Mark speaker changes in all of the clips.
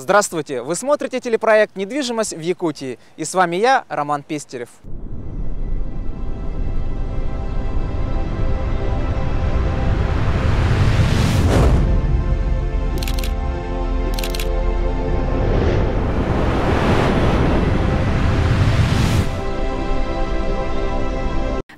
Speaker 1: Здравствуйте! Вы смотрите телепроект «Недвижимость в Якутии». И с вами я, Роман Пестерев.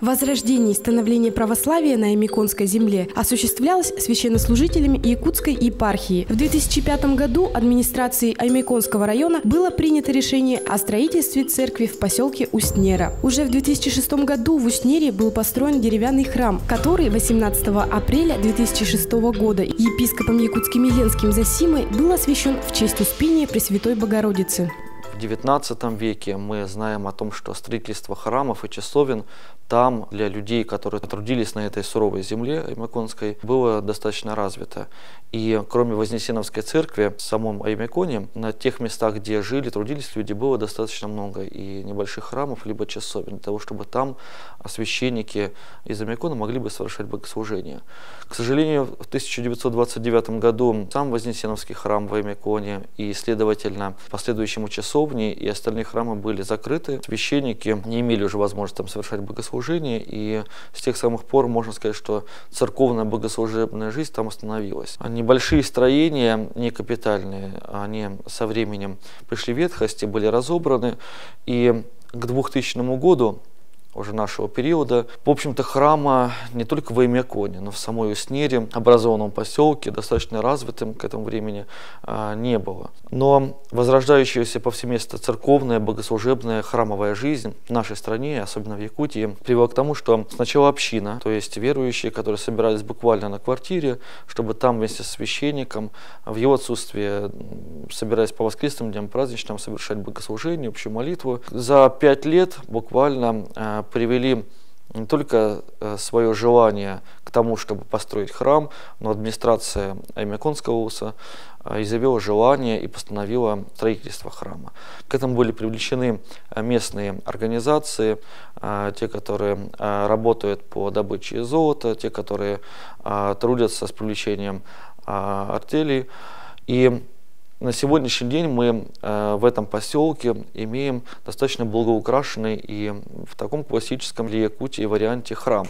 Speaker 2: Возрождение и становление православия на Аймяконской земле осуществлялось священнослужителями Якутской епархии. В 2005 году администрацией Аймяконского района было принято решение о строительстве церкви в поселке Устнера. Уже в 2006 году в Устнере был построен деревянный храм, который 18 апреля 2006 года епископом якутским Еленским Зосимой был освящен в честь Успения Пресвятой Богородицы.
Speaker 3: В XIX веке мы знаем о том, что строительство храмов и часовен там для людей, которые трудились на этой суровой земле Аймяконской, было достаточно развито. И кроме Вознесеновской церкви в самом Аймяконе, на тех местах, где жили, трудились люди, было достаточно много и небольших храмов, либо часовен, для того, чтобы там священники из Аймякона могли бы совершать богослужение. К сожалению, в 1929 году сам Вознесеновский храм в Аймяконе и, следовательно, последующему часовни и остальные храмы были закрыты. Священники не имели уже возможности там совершать богослужение, и с тех самых пор можно сказать, что церковная богослужебная жизнь там остановилась. Небольшие строения, не капитальные, они со временем пришли в ветхость и были разобраны, и к 2000 году уже нашего периода, в общем-то, храма не только в Аймяконе, но в самой Устнере, образованном поселке, достаточно развитым к этому времени, не было. Но возрождающаяся повсеместно церковная, богослужебная, храмовая жизнь в нашей стране, особенно в Якутии, привела к тому, что сначала община, то есть верующие, которые собирались буквально на квартире, чтобы там вместе с священником, в его отсутствие, собираясь по воскресным дням праздничным, совершать богослужение, общую молитву. За 5 лет буквально привели не только свое желание к тому, чтобы построить храм, но администрация Аймяконского улуса изъявила желание и постановила строительство храма. К этому были привлечены местные организации, те, которые работают по добыче золота, те, которые трудятся с привлечением артелей. И на сегодняшний день мы в этом поселке имеем достаточно благоукрашенный и в таком классическом для Якутии варианте храм.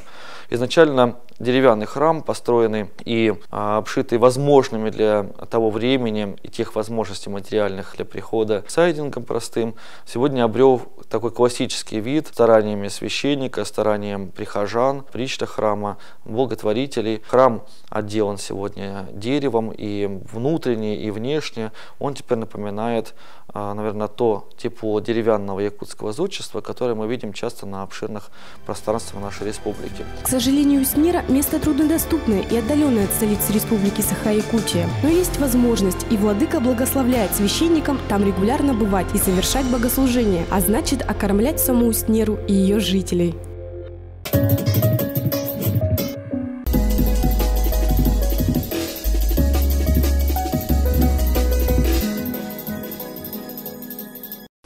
Speaker 3: Изначально деревянный храм, построенный и обшитый возможными для того времени и тех возможностей материальных для прихода сайдингом простым, сегодня обрел такой классический вид стараниями священника, старанием прихожан, причта храма, благотворителей. Храм отделан сегодня деревом и внутренне, и внешне. Он теперь напоминает, наверное, то тепло деревянного якутского зодчества, которое мы видим часто на обширных пространствах нашей республики.
Speaker 2: К сожалению, Устнера – место труднодоступное и отдаленное от столицы республики Саха-Якутия. Но есть возможность, и владыка благословляет священникам там регулярно бывать и совершать богослужения, а значит, окормлять саму Устнеру и ее жителей.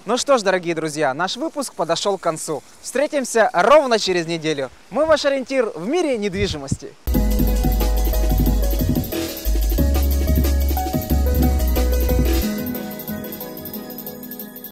Speaker 1: Ну что ж, дорогие друзья, наш выпуск подошел к концу. Встретимся ровно через неделю. Мы ваш ориентир в мире недвижимости.